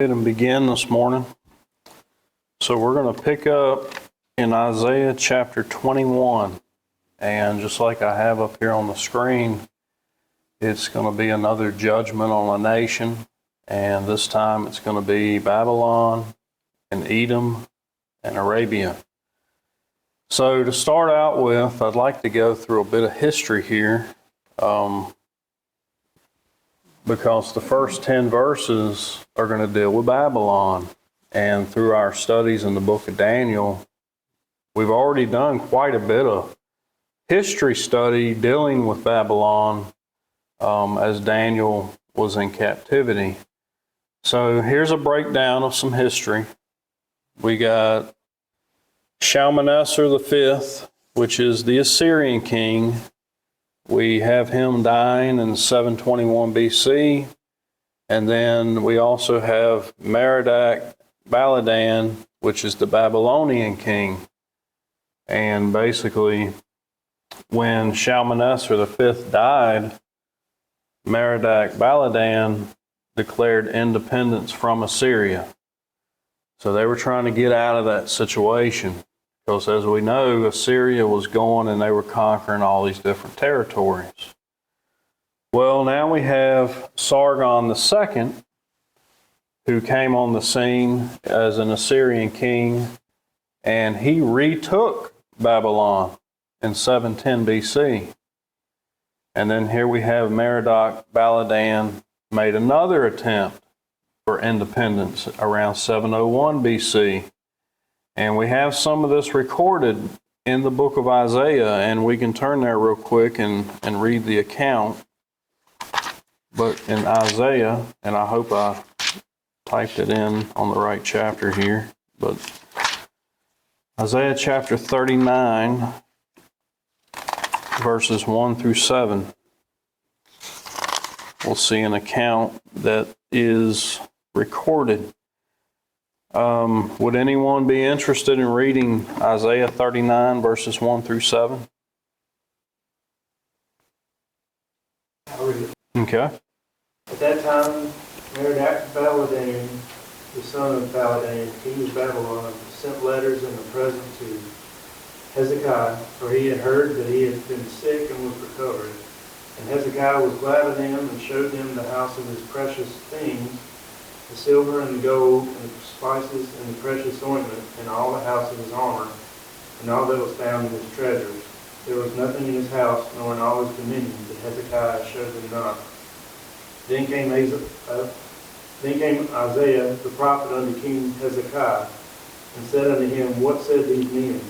And begin this morning. So we're going to pick up in Isaiah chapter 21. And just like I have up here on the screen, it's going to be another judgment on a nation. And this time it's going to be Babylon and Edom and Arabia. So to start out with, I'd like to go through a bit of history here. Because the first 10 verses are going to deal with Babylon. And through our studies in the book of Daniel, we've already done quite a bit of history study dealing with Babylon as Daniel was in captivity. So here's a breakdown of some history. We got Shalmaneser V, which is the Assyrian king. We have him dying in 721 BC. And then we also have Merodach Baladan, which is the Babylonian king. And basically, when Shalmaneser V died, Merodach Baladan declared independence from Assyria. So they were trying to get out of that situation. Because as we know, Assyria was going and they were conquering all these different territories. Well, now we have Sargon II, who came on the scene as an Assyrian king, and he retook Babylon in 710 BC. And then here we have Merodach Baladan made another attempt for independence around 701 BC. And we have some of this recorded in the book of Isaiah, and we can turn there real quick and read the account. But in Isaiah, and I hope I typed it in on the right chapter here, but Isaiah chapter 39, verses 1 through 7, we'll see an account that is recorded. Would anyone be interested in reading Isaiah 39, verses 1 through 7? I'll read it. Okay. At that time, Merodach Baladan, the son of Baladan, king of Babylon, sent letters in the present to Hezekiah, for he had heard that he had been sick and was recovered. And Hezekiah was glad of him and showed him the house of his precious things, the silver and the gold, and the spices and the precious ointment, and all the house of his armor, and all that was found in his treasures. There was nothing in his house, nor in all his dominions, that Hezekiah showed them not. Then came Isaiah the prophet unto King Hezekiah, and said unto him, What said these men?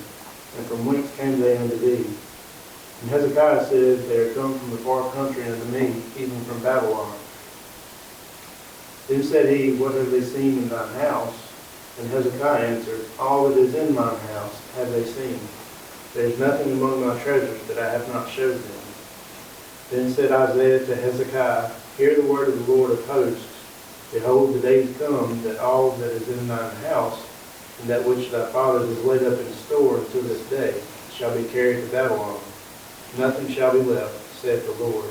And from whence came they unto thee? And Hezekiah said, They are come from the far country unto me, even from Babylon. Then said he, What have they seen in thine house? And Hezekiah answered, All that is in mine house have they seen. There is nothing among my treasures that I have not showed them. Then said Isaiah to Hezekiah, Hear the word of the Lord of hosts. Behold, the days come that all that is in thine house, and that which thy fathers has laid up in store until this day, shall be carried to Babylon. Nothing shall be left, saith the Lord.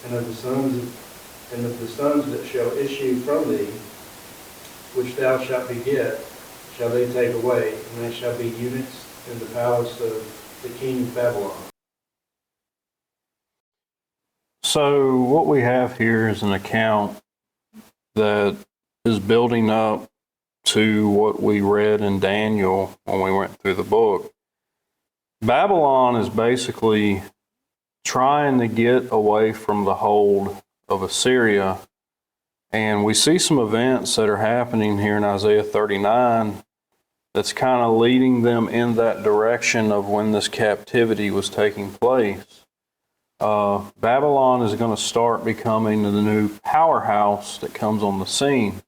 And of the sons that shall issue from thee, which thou shalt beget, shall they take away, and they shall be eunuchs in the palace of the king of Babylon. So what we have here is an account that is building up to what we read in Daniel when we went through the book. Babylon is basically trying to get away from the hold of Assyria. And we see some events that are happening here in Isaiah 39 that's kind of leading them in that direction of when this captivity was taking place. Babylon is going to start becoming the new powerhouse that comes on the scene.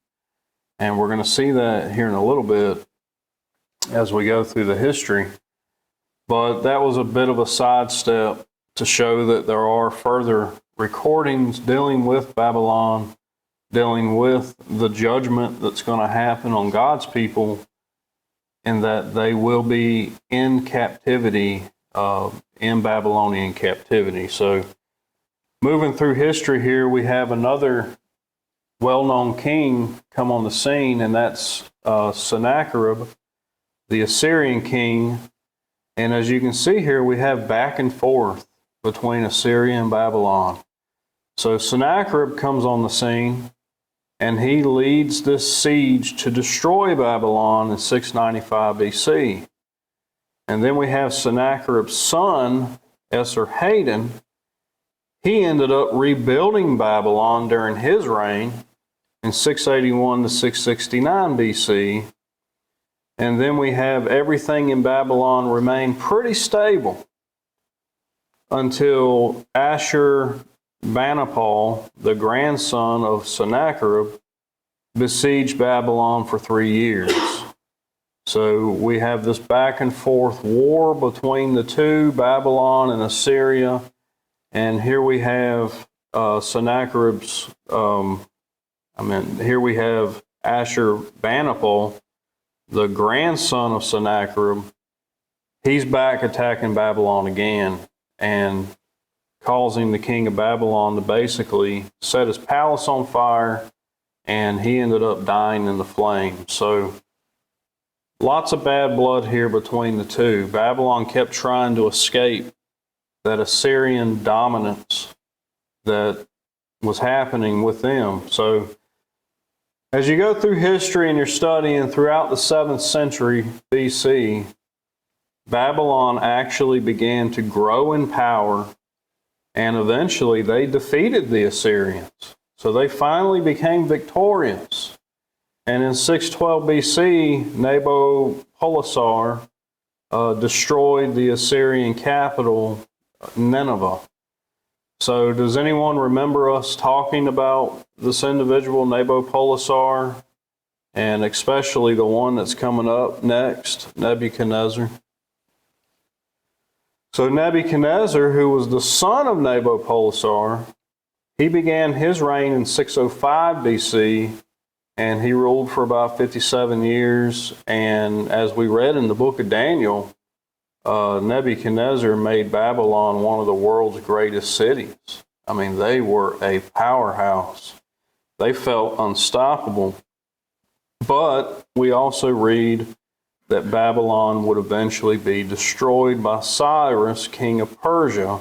And we're going to see that here in a little bit as we go through the history. But that was a bit of a sidestep to show that there are further recordings dealing with Babylon, dealing with the judgment that's going to happen on God's people, and that they will be in captivity in Babylonian captivity. So moving through history here, we have well-known king come on the scene, and that's Sennacherib, the Assyrian king. And as you can see here, we have back and forth between Assyria and Babylon. So Sennacherib comes on the scene, and he leads this siege to destroy Babylon in 695 BC. And then we have Sennacherib's son, Esarhaddon. He ended up rebuilding Babylon during his reign in 681 to 669 BC. And then we have everything in Babylon remain pretty stable until Ashurbanipal, the grandson of Sennacherib, besieged Babylon for 3 years. So we have this back and forth war between the two, Babylon and Assyria. And here we have Sennacherib's, here we have Ashurbanipal, the grandson of Sennacherib. He's back attacking Babylon again and causing the king of Babylon to basically set his palace on fire, and he ended up dying in the flames. So lots of bad blood here between the two. Babylon kept trying to escape that Assyrian dominance that was happening with them. So as you go through history and you're studying throughout the 7th century BC, Babylon actually began to grow in power, and eventually they defeated the Assyrians. So they finally became victorious. And in 612 BC, Nabopolassar destroyed the Assyrian capital, Nineveh. So does anyone remember us talking about this individual, Nabopolassar, and especially the one that's coming up next, Nebuchadnezzar? So Nebuchadnezzar, who was the son of Nabopolassar, he began his reign in 605 BC, and he ruled for about 57 years. And as we read in the book of Daniel, Nebuchadnezzar made Babylon one of the world's greatest cities. I mean, they were a powerhouse. They felt unstoppable. But we also read that Babylon would eventually be destroyed by Cyrus, king of Persia,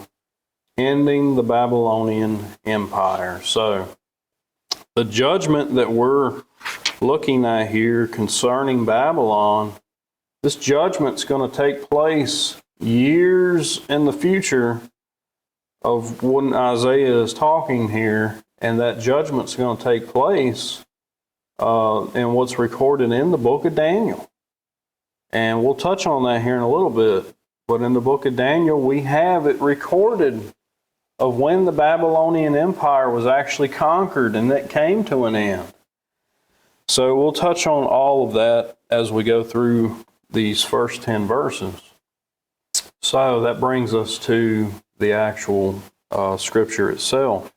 ending the Babylonian Empire. So the judgment that we're looking at here concerning Babylon, this judgment's going to take place years in the future of when Isaiah is talking here, and that judgment's going to take place in what's recorded in the book of Daniel. And we'll touch on that here in a little bit. But in the book of Daniel, we have it recorded of when the Babylonian Empire was actually conquered and that came to an end. So we'll touch on all of that as we go through these first 10 verses. So that brings us to the actual scripture itself.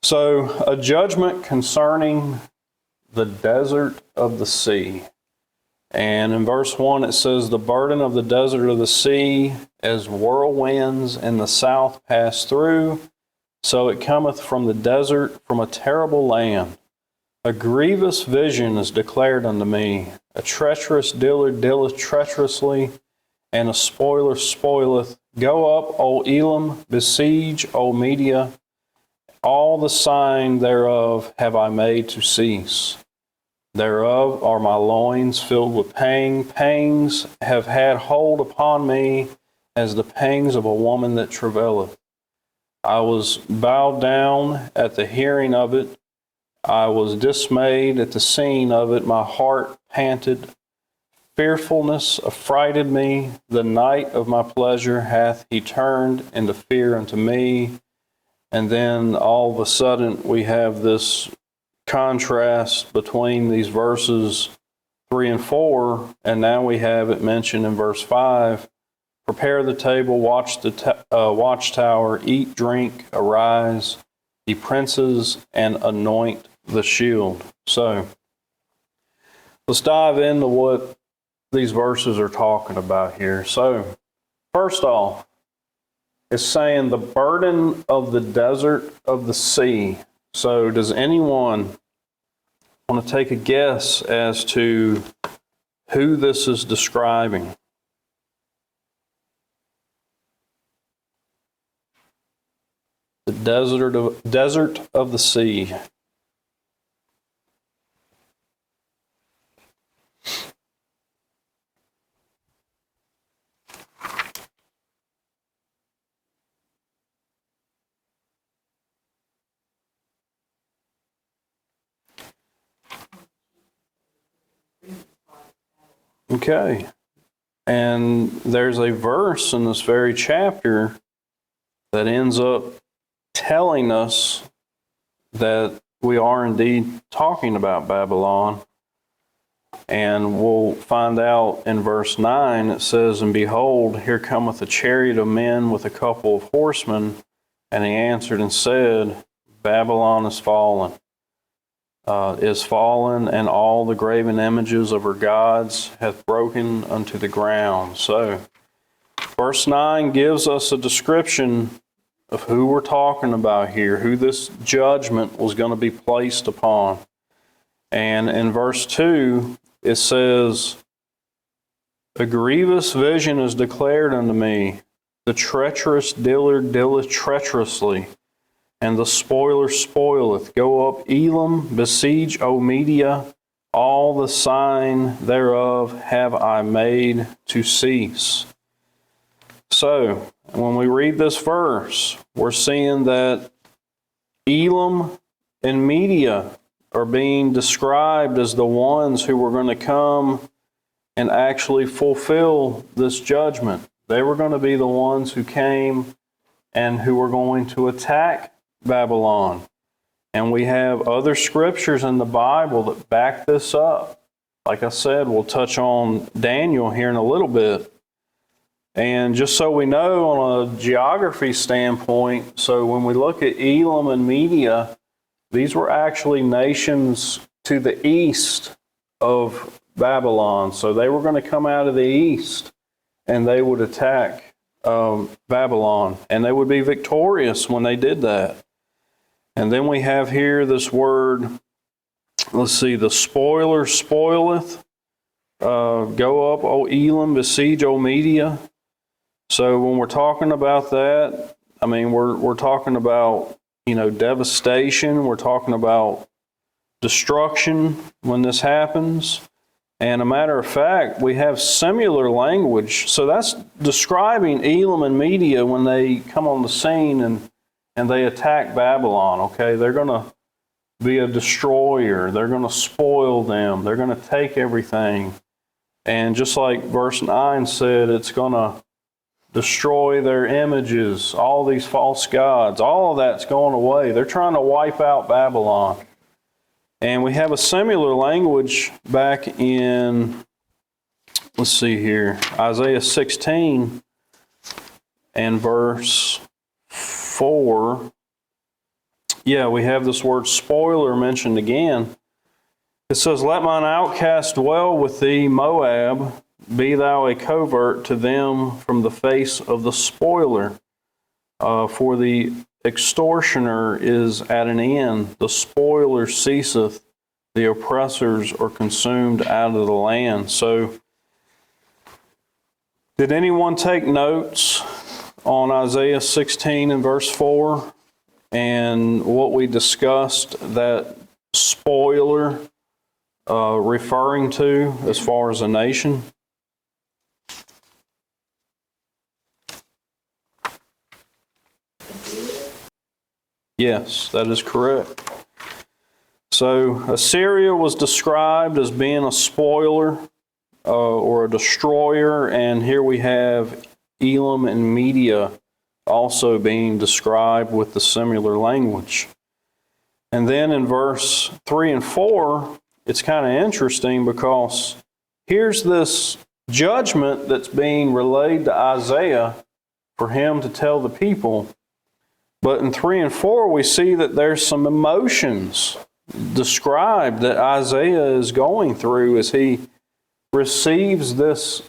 So a judgment concerning the desert of the sea. And in verse 1 it says, "The burden of the desert of the sea, as whirlwinds in the south pass through, so it cometh from the desert, from a terrible land. A grievous vision is declared unto me. A treacherous dealer dealeth treacherously, and a spoiler spoileth. Go up, O Elam, besiege, O Media. All the sign thereof have I made to cease. Thereof are my loins filled with pain. Pangs have had hold upon me, as the pangs of a woman that travaileth. I was bowed down at the hearing of it. I was dismayed at the seeing of it. My heart panted. Fearfulness affrighted me. The night of my pleasure hath he turned into fear unto me." And then all of a sudden we have this contrast between these verses 3 and 4, and now we have it mentioned in verse 5. "Prepare the table, watch the watchtower, eat, drink, arise, ye princes, and anoint the shield." So let's dive into what these verses are talking about here. So first off, it's saying the burden of the desert of the sea. So does anyone want to take a guess as to who this is describing? The desert of the sea. Okay. And there's a verse in this very chapter that ends up telling us that we are indeed talking about Babylon. And we'll find out in verse 9, it says, "And behold, here cometh a chariot of men with a couple of horsemen. And he answered and said, Babylon is fallen, and all the graven images of her gods hath broken unto the ground." So, verse 9 gives us a description of who we're talking about here, who this judgment was going to be placed upon. And in verse 2, it says, "A grievous vision is declared unto me. The treacherous dealer dealeth treacherously, and the spoiler spoileth. Go up, Elam, besiege, O Media. All the sign thereof have I made to cease." So, when we read this verse, we're seeing that Elam and Media are being described as the ones who were going to come and actually fulfill this judgment. They were going to be the ones who came and who were going to attack Babylon. And we have other scriptures in the Bible that back this up. Like I said, we'll touch on Daniel here in a little bit. And just so we know on a geography standpoint, so when we look at Elam and Media, these were actually nations to the east of Babylon. So they were going to come out of the east and they would attack Babylon. And they would be victorious when they did that. And then we have here this word, let's see, the spoiler spoileth. Go up, O Elam, besiege, O Media. So when we're talking about that, I mean, we're talking about, devastation. We're talking about destruction when this happens. And a matter of fact, we have similar language. So that's describing Elam and Media when they come on the scene and they attack Babylon, okay? They're going to be a destroyer. They're going to spoil them. They're going to take everything. And just like verse 9 said, it's going to destroy their images, all these false gods. All of that's going away. They're trying to wipe out Babylon. And we have a similar language back in, let's see here, Isaiah 16 and verse 4. Yeah, we have this word spoiler mentioned again. It says, "Let mine outcast dwell with thee, Moab. Be thou a covert to them from the face of the spoiler. For the extortioner is at an end. The spoiler ceaseth. The oppressors are consumed out of the land." So, did anyone take notes on Isaiah 16 and verse 4 and what we discussed that spoiler referring to as far as a nation? Yes, that is correct. So Assyria was described as being a spoiler or a destroyer, and here we have Elam and Media also being described with the similar language. And then in verse 3 and 4, it's kind of interesting because here's this judgment that's being relayed to Isaiah for him to tell the people. But in 3 and 4, we see that there's some emotions described that Isaiah is going through as he receives this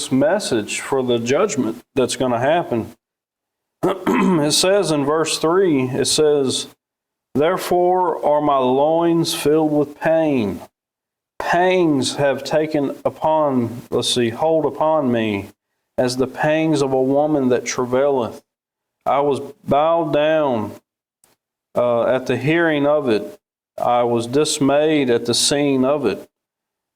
message for the judgment that's going to happen. It says in verse 3, it says, Therefore are my loins filled with pain. Pangs have taken hold upon me, as the pangs of a woman that travaileth. I was bowed down at the hearing of it. I was dismayed at the seeing of it.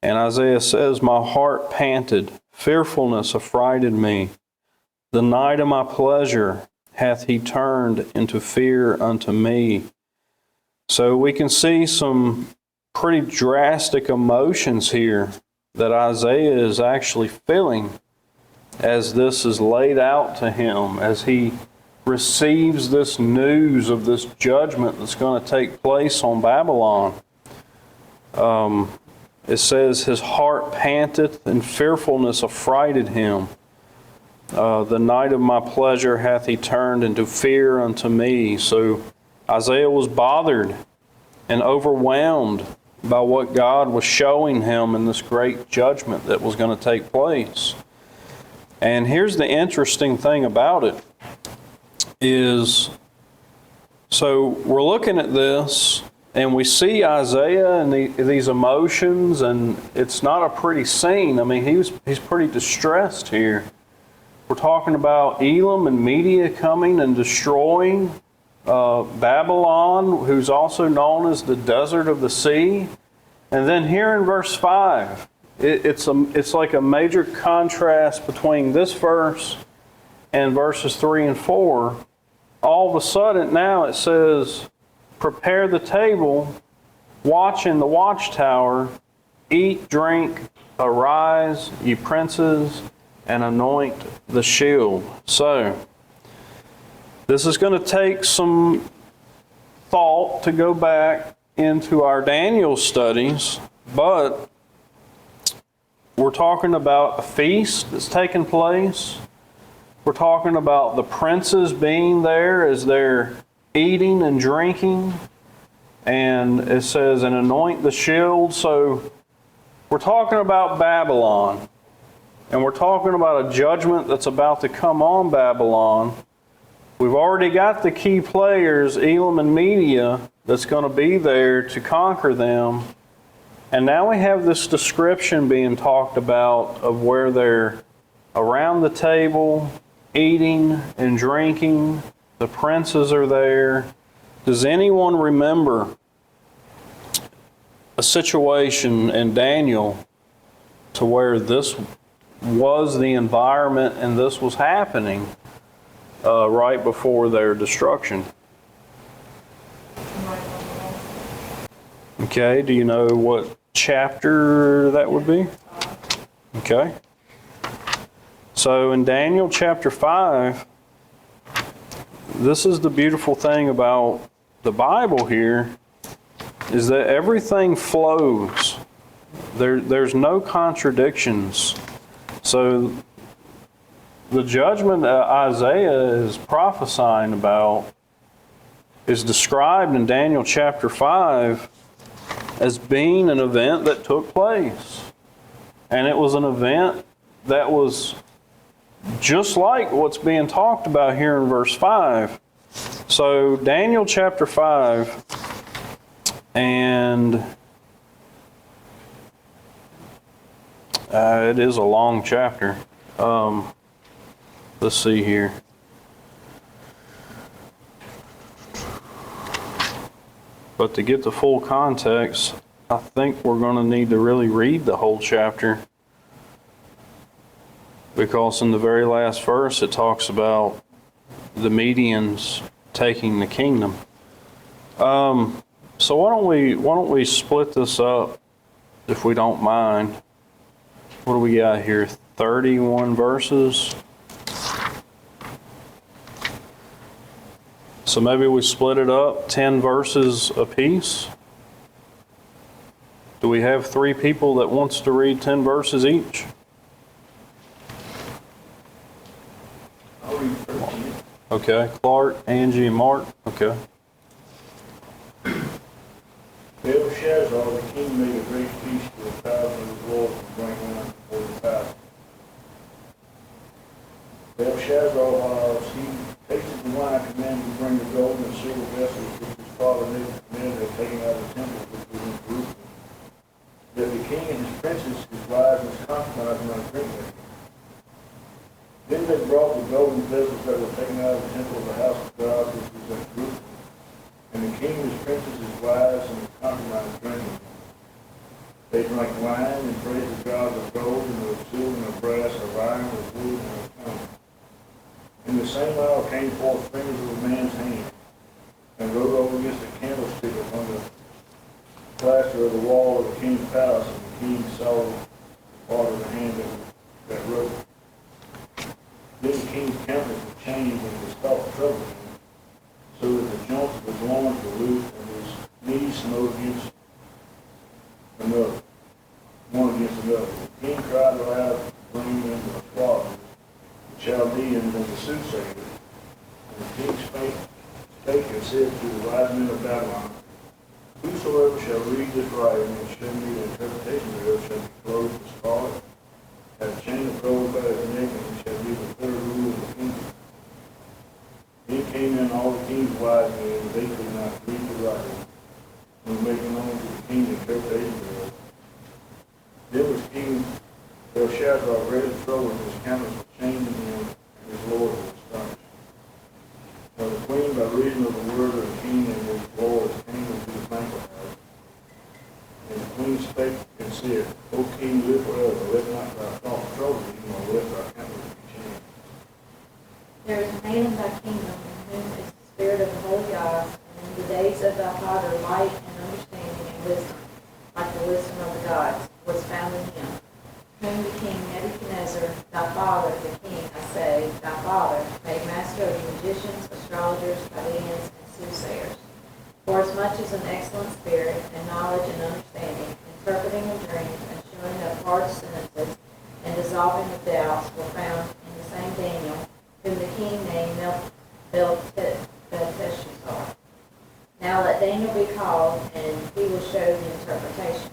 And Isaiah says, my heart panted, fearfulness affrighted me. The night of my pleasure hath he turned into fear unto me. So we can see some pretty drastic emotions here that Isaiah is actually feeling as this is laid out to him, as he receives this news of this judgment that's going to take place on Babylon. It says, his heart panteth, and fearfulness affrighted him. The night of my pleasure hath he turned into fear unto me. So Isaiah was bothered and overwhelmed by what God was showing him in this great judgment that was going to take place. And here's the interesting thing about it is, so we're looking at this and we see Isaiah and these emotions, and it's not a pretty scene. I mean, he's pretty distressed here. We're talking about Elam and Media coming and destroying Babylon, who's also known as the desert of the sea. And then here in verse 5, it's like a major contrast between this verse and verses 3 and 4. All of a sudden now it says, prepare the table, watch in the watchtower, eat, drink, arise, ye princes, and anoint the shield. So, this is going to take some thought to go back into our Daniel studies, but we're talking about a feast that's taking place. We're talking about the princes being there as they're eating and drinking. And it says, and anoint the shield. So we're talking about Babylon. And we're talking about a judgment that's about to come on Babylon. We've already got the key players, Elam and Media, that's going to be there to conquer them. And now we have this description being talked about of where they're around the table, eating and drinking. The princes are there. Does anyone remember a situation in Daniel to where this was the environment and this was happening right before their destruction? Okay, do you know what chapter that would be? Okay. So in Daniel chapter 5, this is the beautiful thing about the Bible here, is that everything flows. There's no contradictions. So the judgment that Isaiah is prophesying about is described in Daniel chapter 5 as being an event that took place. And it was an event that was just like what's being talked about here in verse 5. So Daniel chapter 5, and it is a long chapter. Let's see here. But to get the full context, I think we're going to need to really read the whole chapter. Because in the very last verse it talks about the Medians taking the kingdom. So why don't we split this up, if we don't mind. What do we got here? 31 verses. So maybe we split it up, 10 verses apiece. Do we have 3 people that wants to read 10 verses each? I'll read first. Okay, Clark, Angie, and Mark. Okay. Belshazzar, the king, made a great feast for 1,000 of the lords and drank wine for 40,000. Belshazzar, while he tasted the wine, commanded to bring the gold and silver vessels which his father Nebuchadnezzar king and his princes, his wives, and his concubines might drink therein. Then they brought the golden vessels that were taken out of the temple of the house of God, which was at Jerusalem. And the king and his princes, his wives, and his concubines drank of them. They drank wine and praised the gods of gold, and of silver, and of brass, of iron, of wood, and of stone. In the same hour came forth fingers of a man's hand, and wrote over against a candlestick upon the plaster of the wall of the king's palace, and the king saw part of the hand that wrote. Then the king's countenance was changed, and his thought troubled him, so that the joints of his loins were loosed, and his knees smote against another, one against another. The king cried aloud to bring in the astrologers, the Chaldeans, and the soothsayers. And the king spake and said to the wise men of Babylon, whosoever shall read this writing and show me the interpretation thereof shall be clothed with scarlet, have a chain of gold by his neck, and shall be the third ruler of the kingdom. Then came in all the king's wise men, and they could not read the writing, nor make known to the king the interpretation thereof. Then was King Belshazzar great in trouble, and his countenance was changed in him, and his lord was astonished. Now the queen, by reason of the word of the king and his lords, came into the banquet house. And the queen spake and said, O king, live forever, let not thy thought trouble thee, nor let thy countenance be changed. There is a man in thy kingdom in whom is the spirit of the holy gods, and in the days of thy father light and understanding and wisdom, like the wisdom of the gods, was found in him, whom the king Nebuchadnezzar, thy father, the king, I say, thy father, made master of the magicians, astrologers, Chaldeans, and soothsayers. Forasmuch as an excellent spirit, and knowledge and understanding, interpreting of dreams, and showing of hard sentences, and dissolving of doubts, were found in the same Daniel, whom the king named Belteshazzar. Now let Daniel be called, and he will show the interpretation.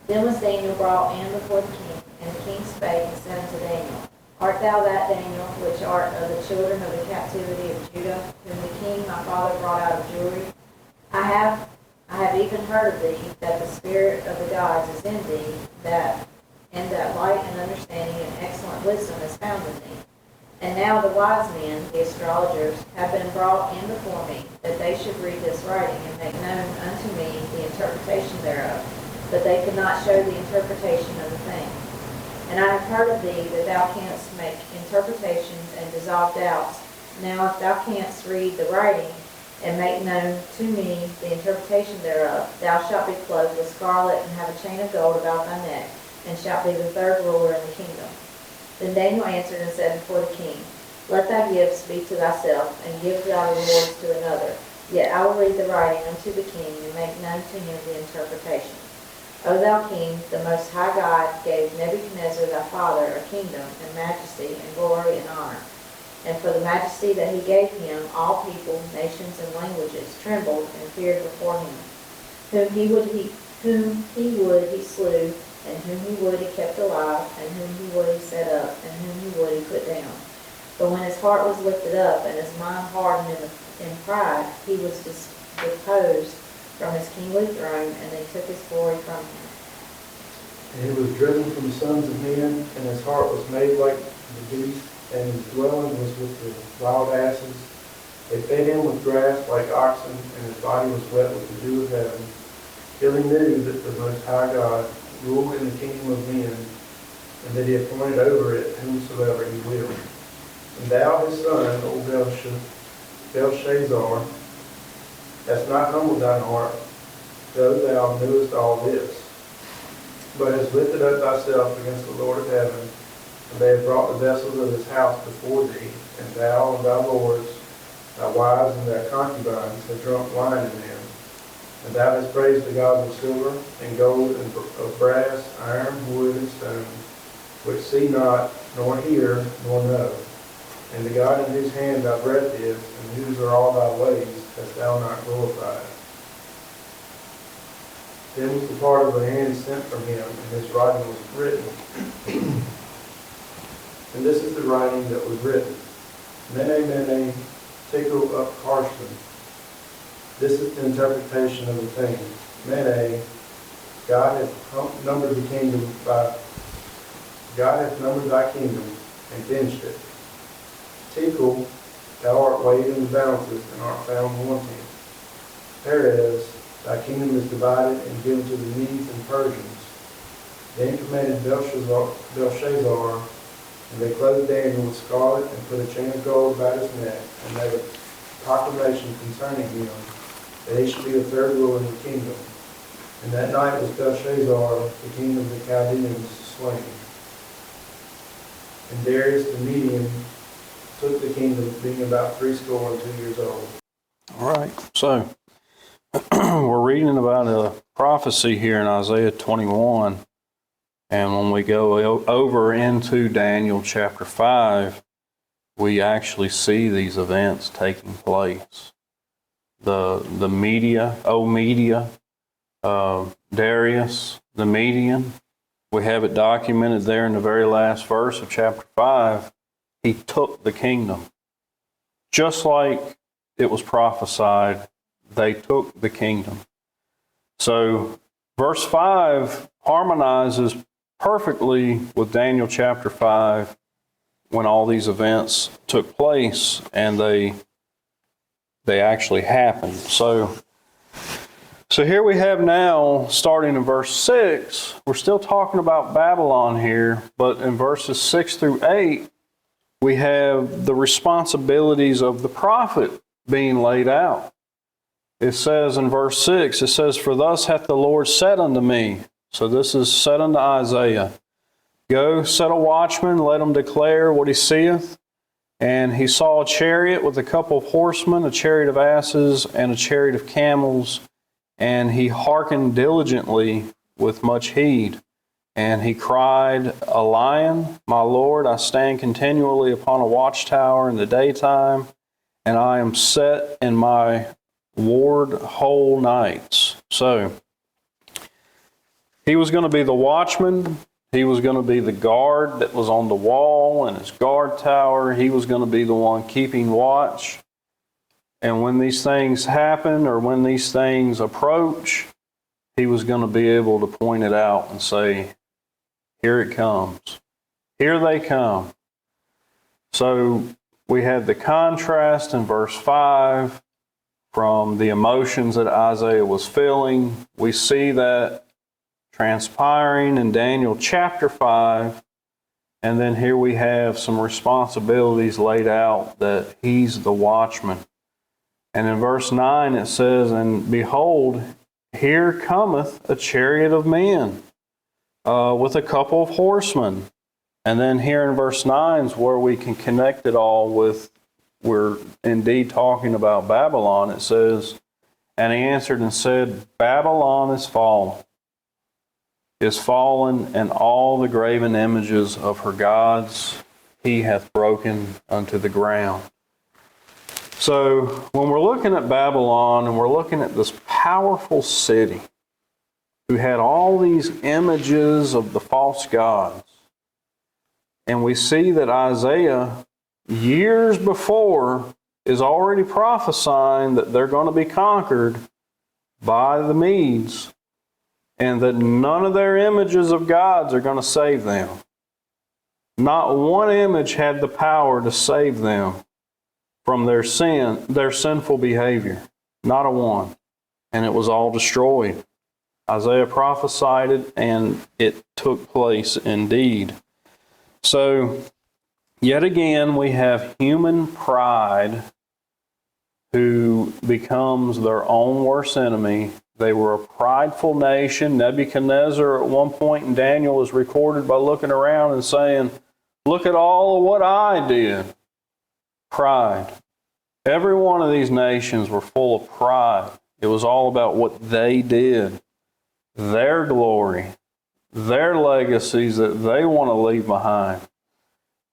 Then was Daniel brought in before the king, and the king spake and said unto Daniel, Art thou that Daniel, which art of the children of the captivity of Judah, whom the king my father brought out of Jewry? I have even heard of thee, that the spirit of the gods is in thee, and that light and understanding and excellent wisdom is found in thee. And now the wise men, the astrologers, have been brought in before me, that they should read this writing, and make known unto me the interpretation thereof. But they could not show the interpretation of the thing. And I have heard of thee, that thou canst make interpretations and dissolve doubts. Now if thou canst read the writing, and make known to me the interpretation thereof, thou shalt be clothed with scarlet, and have a chain of gold about thy neck, and shalt be the third ruler in the kingdom. Then Daniel answered and said before the king, Let thy gifts be to thyself, and give thy rewards to another. Yet I will read the writing unto the king, and make known to him the interpretation. O thou king, the most high God gave Nebuchadnezzar thy father a kingdom, and majesty, and glory, and honor. And for the majesty that he gave him, all people, nations, and languages trembled and feared before him. Whom he would he slew, and whom he would he kept alive, and whom he would he set up, and whom he would he put down. But when his heart was lifted up, and his mind hardened in pride, he was deposed from his kingly throne, and they took his glory from him. And he was driven from the sons of men, and his heart was made like the beast, and his dwelling was with the wild asses. They fed him with grass like oxen, and his body was wet with the dew of heaven. Till he knew that the Most High God ruled in the kingdom of men, and that he appointed over it whomsoever he willed. And thou, his son, O Belshazzar, hast not humbled thine heart, though thou knewest all this, but hast lifted up thyself against the Lord of heaven. And they have brought the vessels of his house before thee, and thou and thy lords, thy wives and thy concubines, have drunk wine in them. And thou hast praised the gods of silver, and gold, and of brass, iron, wood, and stone, which see not, nor hear, nor know. And the God in whose hand thy breath is, and whose are all thy ways, hast thou not glorified. Then was the part of the hand sent from him, and his writing was written. And this is the writing that was written. Mene, mene, tekel upharsin. This is the interpretation of the thing. Mene, God hath numbered the kingdom by God hath numbered thy kingdom and finished it. Tekel, thou art weighed in the balances and art found wanting. Perez, thy kingdom is divided and given to the Medes and Persians. Then commanded Belshazzar, and they clothed Daniel with scarlet and put a chain of gold about his neck, and made a proclamation concerning him, that he should be the third ruler in the kingdom. And that night was Belshazzar, the king of the Chaldeans, slain. And Darius the Median took the kingdom, being about 62 years old. All right, so we're reading about a prophecy here in Isaiah 21. And when we go over into Daniel chapter 5, we actually see these events taking place. The Media, Darius, the Median, we have it documented there in the very last verse of chapter 5. He took the kingdom. Just like it was prophesied, they took the kingdom. So verse 5 harmonizes perfectly with Daniel chapter 5 when all these events took place and they actually happened. So here we have now, starting in verse 6, we're still talking about Babylon here, but in verses 6 through 8, we have the responsibilities of the prophet being laid out. It says in verse 6, it says, "For thus hath the Lord said unto me," so this is said unto Isaiah, "Go, set a watchman, let him declare what he seeth. And he saw a chariot with a couple of horsemen, a chariot of asses, and a chariot of camels. And he hearkened diligently with much heed. And he cried, A lion, my Lord, I stand continually upon a watchtower in the daytime, and I am set in my ward whole nights." So, he was going to be the watchman. He was going to be the guard that was on the wall in his guard tower. He was going to be the one keeping watch. And when these things happen or when these things approach, he was going to be able to point it out and say, "Here it comes. Here they come." So we had the contrast in verse 5 from the emotions that Isaiah was feeling. We see that transpiring in Daniel chapter 5, and then here we have some responsibilities laid out that he's the watchman. And in verse 9 it says, "And behold, here cometh a chariot of men with a couple of horsemen." And then here in verse 9 is where we can connect it all with, we're indeed talking about Babylon. It says, "And he answered and said, Babylon is fallen, and all the graven images of her gods he hath broken unto the ground." So when we're looking at Babylon and we're looking at this powerful city who had all these images of the false gods, and we see that Isaiah, years before, is already prophesying that they're going to be conquered by the Medes, and that none of their images of gods are going to save them. Not one image had the power to save them from their sin, their sinful behavior. Not a one. And it was all destroyed. Isaiah prophesied it, and it took place indeed. So, yet again, we have human pride who becomes their own worst enemy. They were a prideful nation. Nebuchadnezzar, at one point in Daniel, is recorded by looking around and saying, "Look at all of what I did." Pride. Every one of these nations were full of pride. It was all about what they did, their glory, their legacies that they want to leave behind.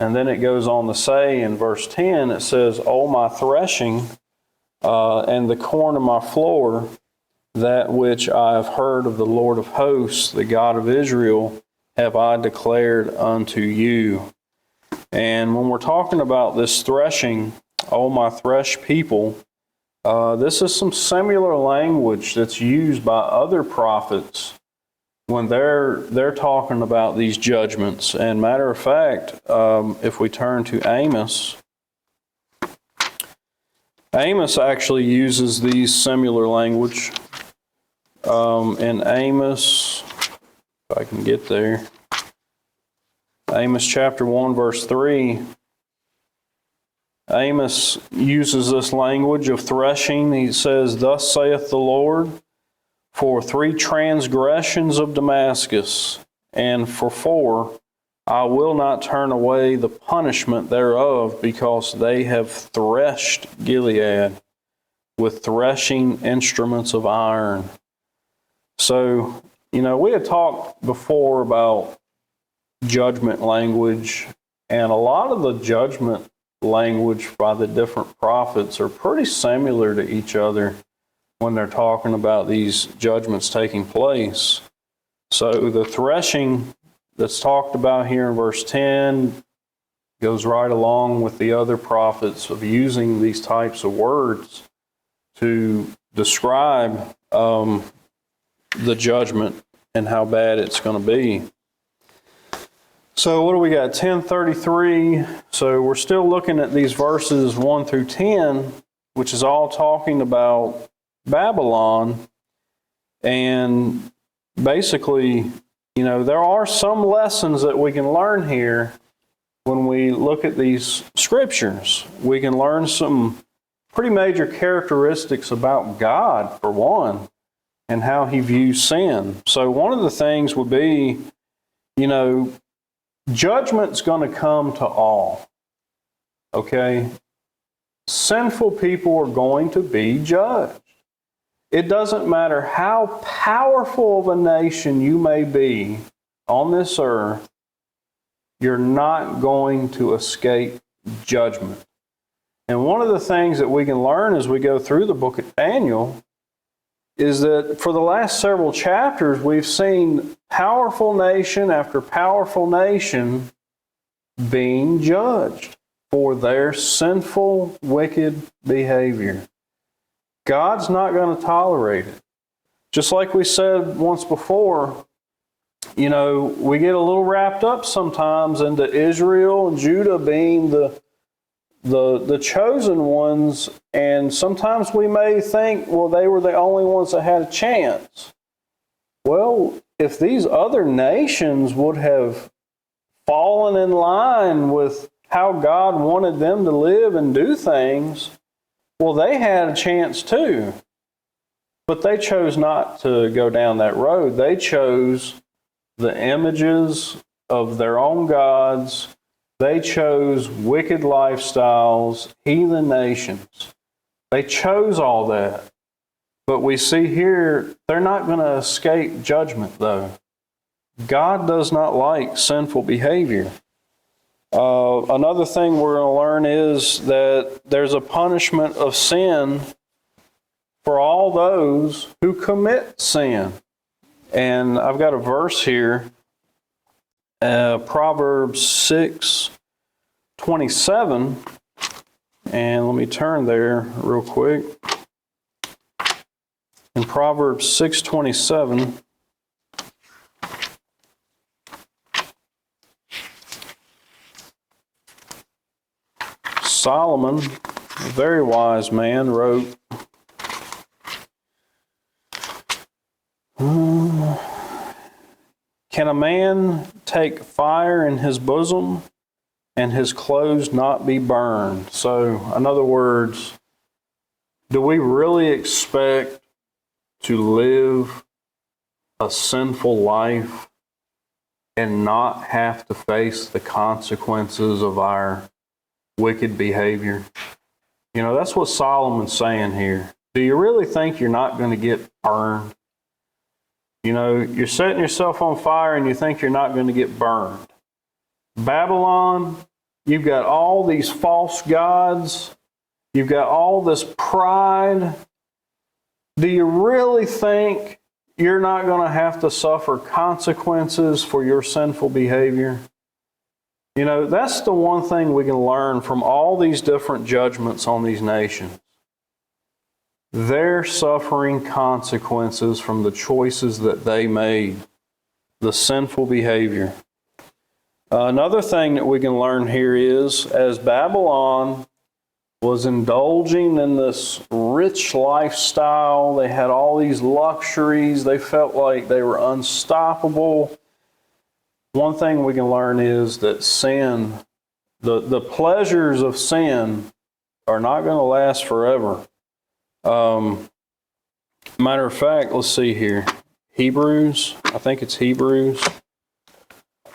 And then it goes on to say in verse 10, it says, "O my threshing and the corn of my floor, that which I have heard of the Lord of hosts, the God of Israel, have I declared unto you." And when we're talking about this threshing, "O my thresh people," this is some similar language that's used by other prophets when they're talking about these judgments. And matter of fact, if we turn to Amos, Amos actually uses these similar language. In Amos, if I can get there, Amos chapter 1, verse 3, Amos uses this language of threshing. He says, "Thus saith the Lord, for 3 transgressions of Damascus, and for 4, I will not turn away the punishment thereof, because they have threshed Gilead with threshing instruments of iron." So, we had talked before about judgment language, and a lot of the judgment language by the different prophets are pretty similar to each other when they're talking about these judgments taking place. So the threshing that's talked about here in verse 10 goes right along with the other prophets of using these types of words to describe the judgment and how bad it's going to be. So what do we got? 10:33. So we're still looking at these verses 1 through 10, which is all talking about Babylon. And basically, there are some lessons that we can learn here when we look at these scriptures. We can learn some pretty major characteristics about God, for one, and how he views sin. So one of the things would be, judgment's going to come to all. Okay? Sinful people are going to be judged. It doesn't matter how powerful of a nation you may be on this earth, you're not going to escape judgment. And one of the things that we can learn as we go through the book of Daniel is that for the last several chapters, we've seen powerful nation after powerful nation being judged for their sinful, wicked behavior. God's not going to tolerate it. Just like we said once before, we get a little wrapped up sometimes into Israel and Judah being the chosen ones, and sometimes we may think, well, they were the only ones that had a chance. Well, if these other nations would have fallen in line with how God wanted them to live and do things, well, they had a chance too. But they chose not to go down that road. They chose the images of their own gods. They chose wicked lifestyles, heathen nations. They chose all that. But we see here, they're not going to escape judgment, though. God does not like sinful behavior. Another thing we're going to learn is that there's a punishment of sin for all those who commit sin. And I've got a verse here, Proverbs 6:27, and let me turn there real quick. In Proverbs 6:27, Solomon, a very wise man, wrote, "Can a man take fire in his bosom and his clothes not be burned?" So, in other words, do we really expect to live a sinful life and not have to face the consequences of our wicked behavior? That's what Solomon's saying here. Do you really think you're not going to get burned? You're setting yourself on fire and you think you're not going to get burned. Babylon, you've got all these false gods. You've got all this pride. Do you really think you're not going to have to suffer consequences for your sinful behavior? That's the one thing we can learn from all these different judgments on these nations. They're suffering consequences from the choices that they made. the sinful behavior. Another thing that we can learn here is, as Babylon was indulging in this rich lifestyle, they had all these luxuries, they felt like they were unstoppable. One thing we can learn is that sin, the pleasures of sin are not going to last forever. Matter of fact, let's see here. Hebrews, I think it's Hebrews.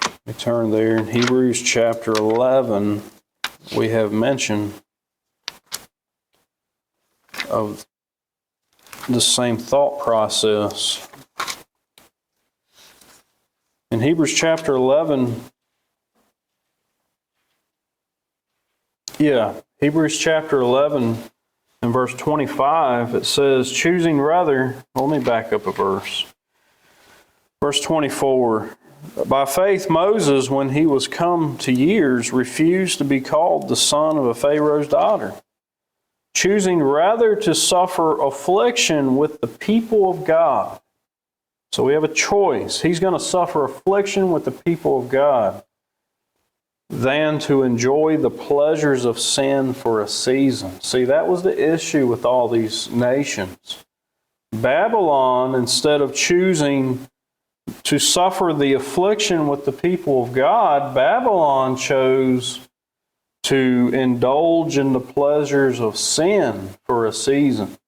Let me turn there. In Hebrews chapter 11, we have mention of the same thought process. In Hebrews chapter 11, Hebrews chapter 11 and verse 25, it says, choosing rather, let me back up a verse. Verse 24, by faith Moses, when he was come to years, refused to be called the son of a Pharaoh's daughter, choosing rather to suffer affliction with the people of God. So we have a choice. He's going to suffer affliction with the people of God than to enjoy the pleasures of sin for a season. See, that was the issue with all these nations. Babylon, instead of choosing to suffer the affliction with the people of God, Babylon chose to indulge in the pleasures of sin for a season.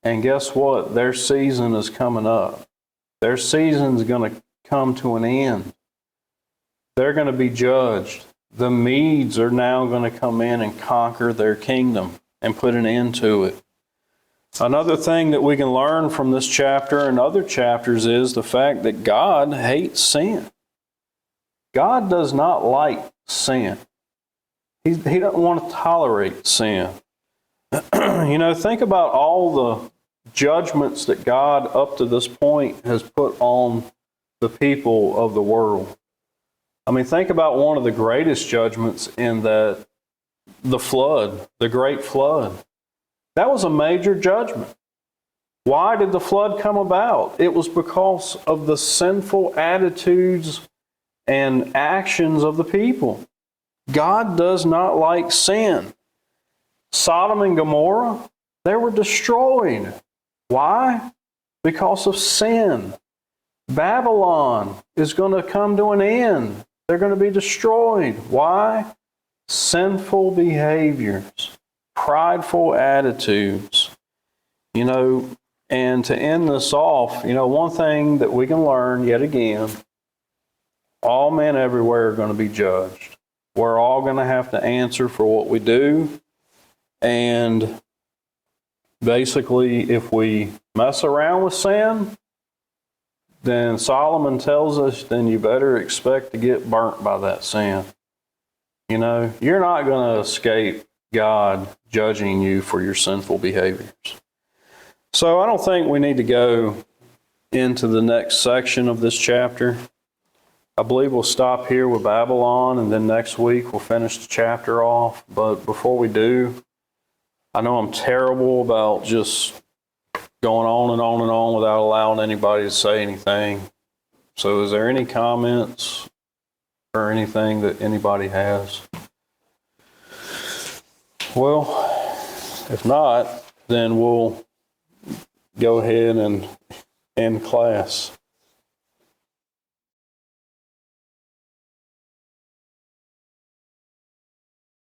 And guess what? Their season is coming up. Their season is going to come to an end. They're going to be judged. The Medes are now going to come in and conquer their kingdom and put an end to it. Another thing that we can learn from this chapter and other chapters is the fact that God hates sin. God does not like sin. He doesn't want to tolerate sin. Think about all the judgments that God up to this point has put on the people of the world. I mean, think about one of the greatest judgments in that, the flood, the great flood. That was a major judgment. Why did the flood come about? It was because of the sinful attitudes and actions of the people. God does not like sin. Sodom and Gomorrah, they were destroyed. Why? Because of sin. Babylon is going to come to an end. They're going to be destroyed. Why? Sinful behaviors, prideful attitudes. And to end this off, one thing that we can learn yet again, all men everywhere are going to be judged. We're all going to have to answer for what we do. And basically, if we mess around with sin, then Solomon tells us, then you better expect to get burnt by that sin. You're not going to escape God judging you for your sinful behaviors. So I don't think we need to go into the next section of this chapter. I believe we'll stop here with Babylon, and then next week we'll finish the chapter off. But before we do, I know I'm terrible about just going on and on and on without allowing anybody to say anything. So is there any comments or anything that anybody has? Well, if not, then we'll go ahead and end class.